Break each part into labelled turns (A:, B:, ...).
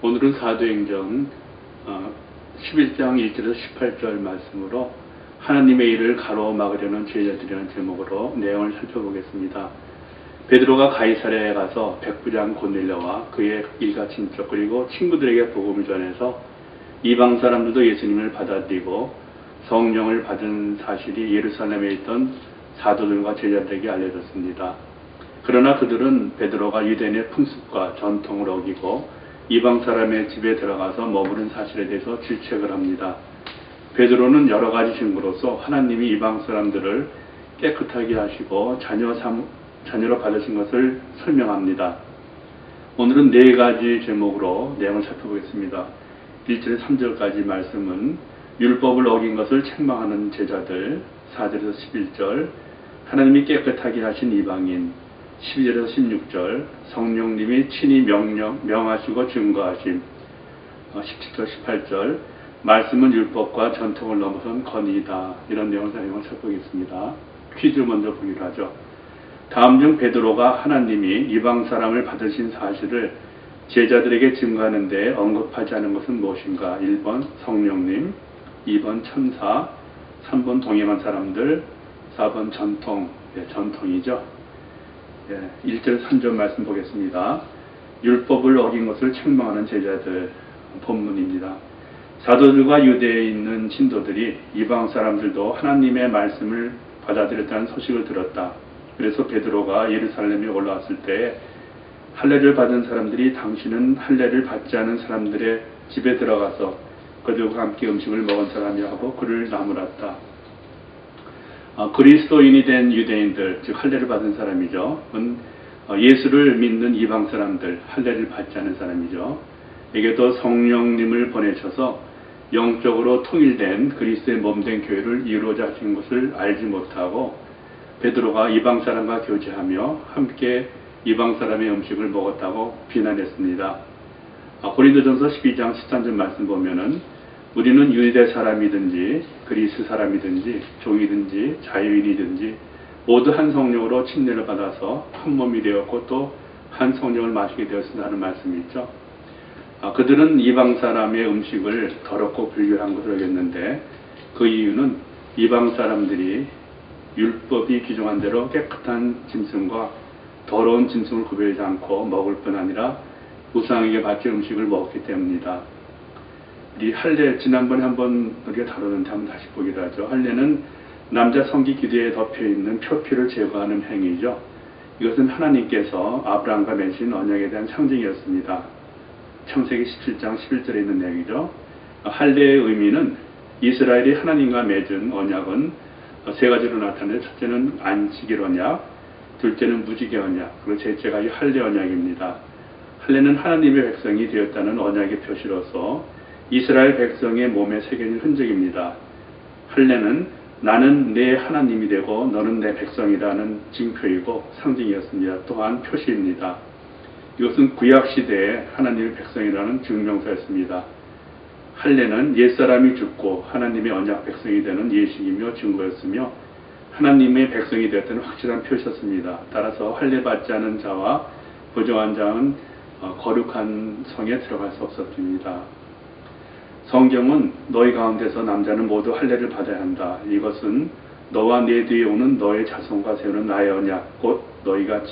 A: 오늘은 사도행전 11장 1절에서 18절 말씀으로 하나님의 일을 가로막으려는 제자들이라는 제목으로 내용을 살펴보겠습니다. 베드로가 가이사랴에 가서 백부장 고넬료와 그의 일가 친척 그리고 친구들에게 복음을 전해서 이방 사람들도 예수님을 받아들이고 성령을 받은 사실이 예루살렘에 있던 사도들과 제자들에게 알려졌습니다. 그러나 그들은 베드로가 유대인의 풍습과 전통을 어기고 이방 사람의 집에 들어가서 머무른 사실에 대해서 질책을 합니다. 베드로는 여러 가지 증거로서 하나님이 이방 사람들을 깨끗하게 하시고 자녀로 받으신 것을 설명합니다. 오늘은 네 가지 제목으로 내용을 살펴보겠습니다. 1절에서 3절까지 말씀은 율법을 어긴 것을 책망하는 제자들, 4절에서 11절 하나님이 깨끗하게 하신 이방인, 12절에서 16절 성령님이 친히 명하시고 증거하심, 17절 18절 말씀은 율법과 전통을 넘어선 권위이다. 이런 내용을 살펴보겠습니다. 퀴즈 먼저 보기로 하죠. 다음 중 베드로가 하나님이 이방 사람을 받으신 사실을 제자들에게 증거하는 데 언급하지 않은 것은 무엇인가? 1번 성령님, 2번 천사, 3번 동행한 사람들, 4번 전통, 전통이죠. 1절 3절 말씀 보겠습니다. 율법을 어긴 것을 책망하는 제자들 본문입니다. 사도들과 유대에 있는 신도들이 이방 사람들도 하나님의 말씀을 받아들였다는 소식을 들었다. 그래서 베드로가 예루살렘에 올라왔을 때 할례를 받은 사람들이 당신은 할례를 받지 않은 사람들의 집에 들어가서 그들과 함께 음식을 먹은 사람이라 하고 그를 나무랐다. 그리스도인이 된 유대인들, 즉 할례를 받은 사람이죠. 예수를 믿는 이방 사람들, 할례를 받지 않은 사람이죠. 에게도 성령님을 보내셔서 영적으로 통일된 그리스도의 몸된 교회를 이루고자 하신 것을 알지 못하고 베드로가 이방 사람과 교제하며 함께 이방 사람의 음식을 먹었다고 비난했습니다. 고린도전서 12장 13절 말씀 보면은 우리는 유대 사람이든지 그리스 사람이든지 종이든지 자유인이든지 모두 한 성령으로 침례를 받아서 한 몸이 되었고 또 한 성령을 마시게 되었다는 말씀이 있죠. 그들은 이방 사람의 음식을 더럽고 불결한 것으로 여겼는데 그 이유는 이방 사람들이 율법이 규정한 대로 깨끗한 짐승과 더러운 짐승을 구별하지 않고 먹을 뿐 아니라 우상에게 바친 음식을 먹었기 때문이다. 이 할례 지난번에 한번 우리가 다루는데 한번 다시 보기로 하죠. 할례는 남자 성기 기도에 덮여 있는 표피를 제거하는 행위죠. 이것은 하나님께서 아브라함과 맺은 언약에 대한 상징이었습니다. 창세기 17장 11절에 있는 내용이죠. 할례의 의미는 이스라엘이 하나님과 맺은 언약은 세 가지로 나타나는데 첫째는 안식일 언약, 둘째는 무지개 언약, 그리고 셋째가 이 할례 언약입니다. 할례는 하나님의 백성이 되었다는 언약의 표시로서 이스라엘 백성의 몸에 새겨진 흔적입니다. 할례는 나는 내 하나님이 되고 너는 내 백성이라는 징표이고 상징이었습니다. 또한 표시입니다. 이것은 구약시대에 하나님의 백성이라는 증명서였습니다. 할례는 옛사람이 죽고 하나님의 언약 백성이 되는 예식이며 증거였으며 하나님의 백성이 되었다는 확실한 표시였습니다. 따라서 할례 받지 않은 자와 부정한 자는 거룩한 성에 들어갈 수 없었습니다. 성경은 너희 가운데서 남자는 모두 할례를 받아야 한다. 이것은 너와 내 뒤에 오는 너의 자손과 세우는 나의 언약, 곧 너희가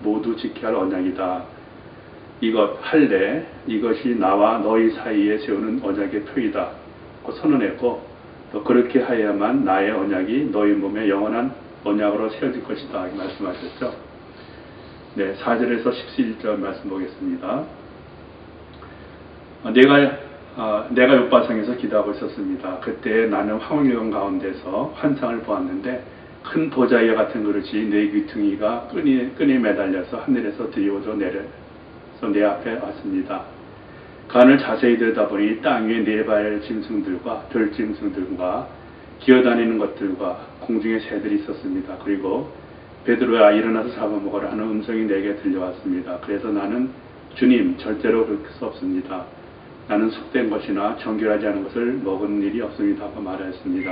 A: 모두 지켜야 할 언약이다. 이것 할례, 이것이 나와 너희 사이에 세우는 언약의 표이다. 고 선언했고 또 그렇게 하여야만 나의 언약이 너희 몸에 영원한 언약으로 세워질 것이다. 이렇게 말씀하셨죠. 4절에서 11절 말씀 보겠습니다. 내가 욥바상에서 기도하고 있었습니다. 그때 나는 황홀령 가운데서 환상을 보았는데 큰 보자기와 같은 그릇이 네 귀퉁이가 끈에 매달려서 하늘에서 드리워져 내려서 내 앞에 왔습니다. 간을 자세히 들여다보니 땅 위에 네 발 짐승들과 별 짐승들과 기어다니는 것들과 공중의 새들이 있었습니다. 그리고 베드로야 일어나서 잡아먹으라 하는 음성이 내게 들려왔습니다. 그래서 나는 주님 절대로 그럴 수 없습니다. 나는 속된 것이나 정결하지 않은 것을 먹은 일이 없습니다 하고 말하였습니다.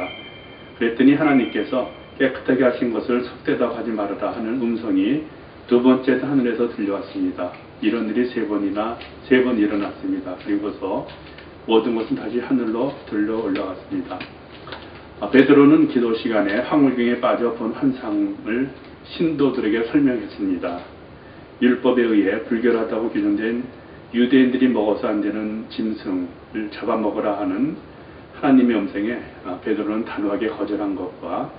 A: 그랬더니 하나님께서 깨끗하게 하신 것을 속되다고 하지 말아라 하는 음성이 두 번째 하늘에서 들려왔습니다. 이런 일이 세 번 일어났습니다. 그리고서 모든 것은 다시 하늘로 들려 올라갔습니다. 베드로는 기도 시간에 황홀경에 빠져 본 환상을 신도들에게 설명했습니다. 율법에 의해 불결하다고 규정된 유대인들이 먹어서 안 되는 짐승을 잡아먹으라 하는 하나님의 음성에 베드로는 단호하게 거절한 것과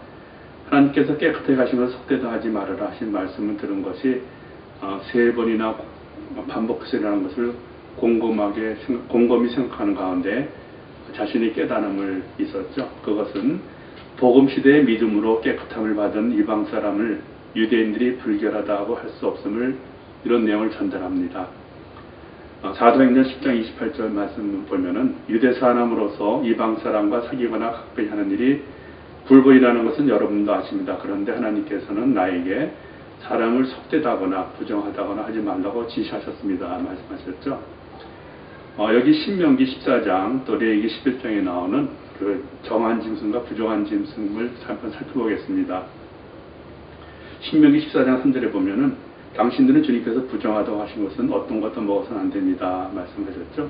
A: 하나님께서 깨끗하게 하시면서 속되다 하지 말아라 하신 말씀을 들은 것이 세 번이나 반복해서 일어난 것을 곰곰이 생각하는 가운데 자신의 깨달음을 있었죠. 그것은 복음시대의 믿음으로 깨끗함을 받은 이방 사람을 유대인들이 불결하다고 할 수 없음을 이런 내용을 전달합니다. 사도행전 10장 28절 말씀을 보면은 유대 사람으로서 이방 사람과 사귀거나 가까이 하는 일이 불보이라는 것은 여러분도 아십니다. 그런데 하나님께서는 나에게 사람을 속되다거나 부정하다거나 하지 말라고 지시하셨습니다. 말씀하셨죠. 여기 신명기 14장 또 레위기 11장에 나오는 그 정한 짐승과 부정한 짐승을 한번 살펴보겠습니다. 신명기 14장 3절에 보면은 당신들은 주님께서 부정하다고 하신 것은 어떤 것도 먹어서는 안 됩니다. 말씀하셨죠.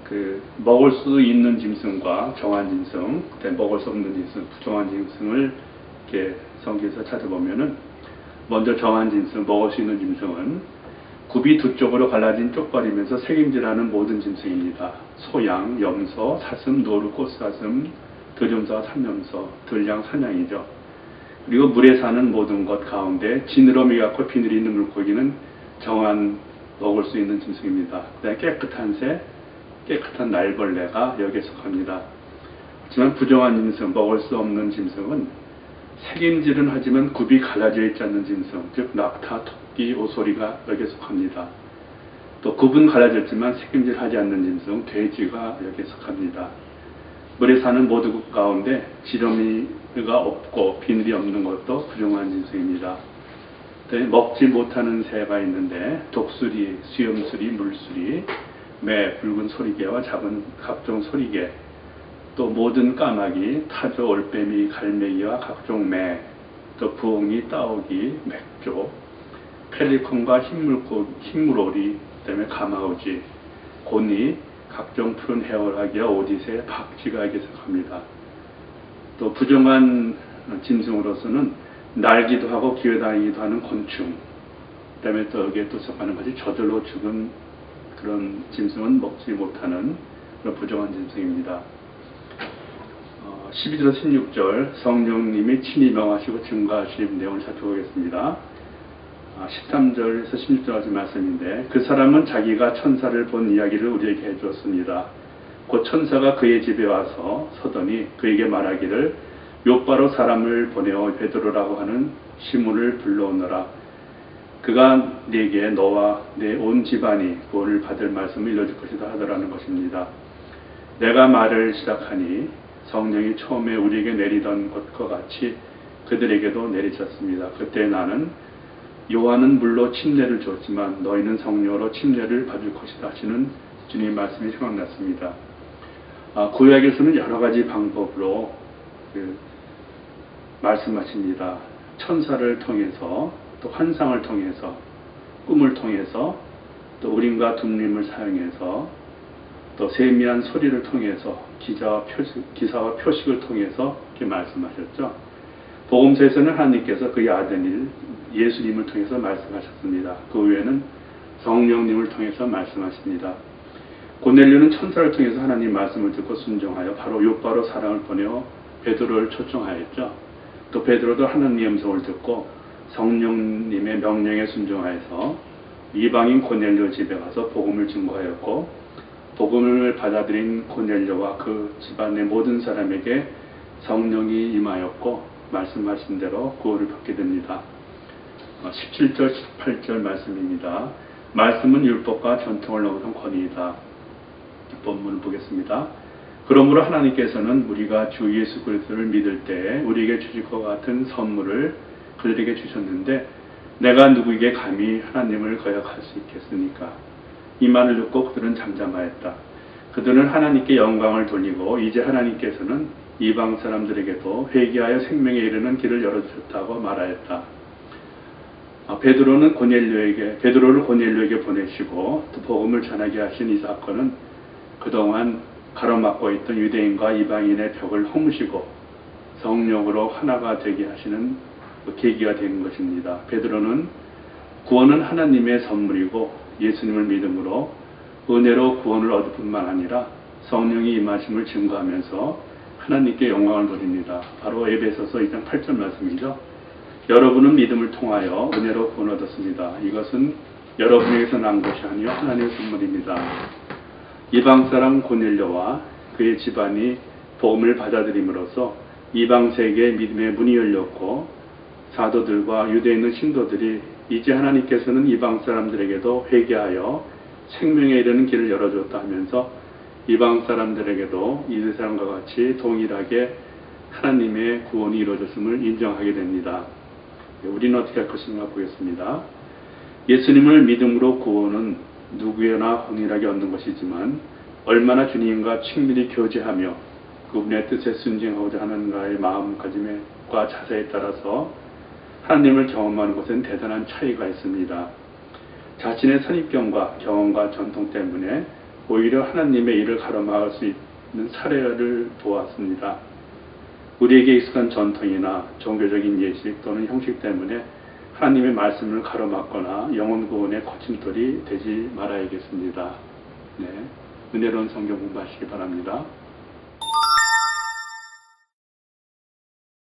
A: 그 먹을 수 있는 짐승과 정한 짐승, 먹을 수 없는 짐승, 부정한 짐승을 이렇게 성경에서 찾아보면은 먼저 정한 짐승, 먹을 수 있는 짐승은 굽이 두 쪽으로 갈라진 쪽발이면서 색임질하는 모든 짐승입니다. 소양, 염소, 사슴, 노루, 꽃사슴, 들염소와 삼염소, 들양, 사냥이죠. 그리고 물에 사는 모든 것 가운데 지느러미 같고 비늘이 있는 물고기는 정한 먹을 수 있는 짐승입니다. 그다음에 깨끗한 새, 깨끗한 날벌레가 여기에 속합니다. 하지만 부정한 짐승, 먹을 수 없는 짐승은 색임질은 하지만 굽이 갈라져 있지 않는 짐승, 즉 낙타, 토끼, 오소리가 여기에 속합니다. 또 굽은 갈라졌지만 색임질하지 않는 짐승, 돼지가 여기에 속합니다. 물에 사는 모든 것 가운데 지렁이가 없고 비늘이 없는 것도 부정한 짐승입니다. 먹지 못하는 새가 있는데 독수리, 수염수리, 물수리, 매, 붉은 소리개와 작은 각종 소리개, 또 모든 까마귀, 타조, 올빼미, 갈매기와 각종 매, 또 부엉이, 따오기, 맥조, 펠리콘과 흰물오리, 그다음에 가마우지, 고니, 각종 푸른 해오라기와 오디세, 박쥐가 여기에 속합니다. 또 부정한 짐승으로서는 날기도 하고 기어다니기도 하는 곤충, 그다음에 또 여기에 또 속하는 것이 저절로 죽은 그런 짐승은 먹지 못하는 그런 부정한 짐승입니다. 12절 16절 성령님이 친히 명하시고 증거하신 내용을 살펴보겠습니다. 13절에서 16절까지 말씀인데 그 사람은 자기가 천사를 본 이야기를 우리에게 해주었습니다. 곧 천사가 그의 집에 와서 서더니 그에게 말하기를 요바로 사람을 보내어 베드로라고 하는 시몬을 불러오너라. 그가 네게 너와 내 온 집안이 구원을 받을 말씀을 일러줄 것이다 하더라는 것입니다. 내가 말을 시작하니 성령이 처음에 우리에게 내리던 것과 같이 그들에게도 내리셨습니다. 그때 나는 요한은 물로 침례를 줬지만 너희는 성령으로 침례를 받을 것이다 하시는 주님 말씀이 생각났습니다. 구약에서는 여러 가지 방법으로 말씀하십니다. 천사를 통해서 또 환상을 통해서 꿈을 통해서 또 우림과 둠림을 사용해서 또 세미한 소리를 통해서 기사와 표식을 통해서 이렇게 말씀하셨죠. 복음서에서는 하나님께서 그의 아들 예수님을 통해서 말씀하셨습니다. 그 외에는 성령님을 통해서 말씀하십니다. 고넬료는 천사를 통해서 하나님 말씀을 듣고 순종하여 바로 요바로 사람을 보내어 베드로를 초청하였죠. 또 베드로도 하나님의 음성을 듣고 성령님의 명령에 순종하여서 이방인 고넬료 집에 가서 복음을 증거하였고 복음을 받아들인 고넬료와 그 집안의 모든 사람에게 성령이 임하였고 말씀하신 대로 구원을 받게 됩니다. 17절 18절 말씀입니다. 말씀은 율법과 전통을 넘어선 권위이다. 본문을 보겠습니다. 그러므로 하나님께서는 우리가 주 예수 그리스도를 믿을 때에 우리에게 주실 것 같은 선물을 그들에게 주셨는데 내가 누구에게 감히 하나님을 거역할 수 있겠습니까? 이 말을 듣고 그들은 잠잠하였다. 그들은 하나님께 영광을 돌리고 이제 하나님께서는 이방 사람들에게도 회개하여 생명에 이르는 길을 열어주셨다고 말하였다. 베드로를 고넬료에게 보내시고 또 복음을 전하게 하신 이 사건은 그동안 가로막고 있던 유대인과 이방인의 벽을 허무시고 성령으로 하나가 되게 하시는 계기가 된 것입니다. 베드로는 구원은 하나님의 선물이고 예수님을 믿음으로 은혜로 구원을 얻을 뿐만 아니라 성령이 임하심을 증거하면서 하나님께 영광을 돌립니다. 바로 에베소서 2장 8절 말씀이죠. 여러분은 믿음을 통하여 은혜로 구원 얻었습니다. 이것은 여러분에게서 난 것이 아니요 하나님의 선물입니다. 이방 사람 고넬료와 그의 집안이 복음을 받아들임으로써 이방 세계의 믿음의 문이 열렸고 사도들과 유대인의 신도들이 이제 하나님께서는 이방 사람들에게도 회개하여 생명에 이르는 길을 열어줬다 하면서 이방 사람들에게도 이스라엘 사람과 같이 동일하게 하나님의 구원이 이루어졌음을 인정하게 됩니다. 우리는 어떻게 할 것인가 보겠습니다. 예수님을 믿음으로 구원은 누구에나 동일하게 얻는 것이지만 얼마나 주님과 친밀히 교제하며 그분의 뜻에 순종하고자 하는가의 마음가짐과 자세에 따라서 하나님을 경험하는 것은 대단한 차이가 있습니다. 자신의 선입견과 경험과 전통 때문에 오히려 하나님의 일을 가로막을 수 있는 사례를 보았습니다. 우리에게 익숙한 전통이나 종교적인 예식 또는 형식 때문에 하나님의 말씀을 가로막거나 영혼 구원의 거침돌이 되지 말아야겠습니다. 네, 은혜로운 성경 공부하시기 바랍니다.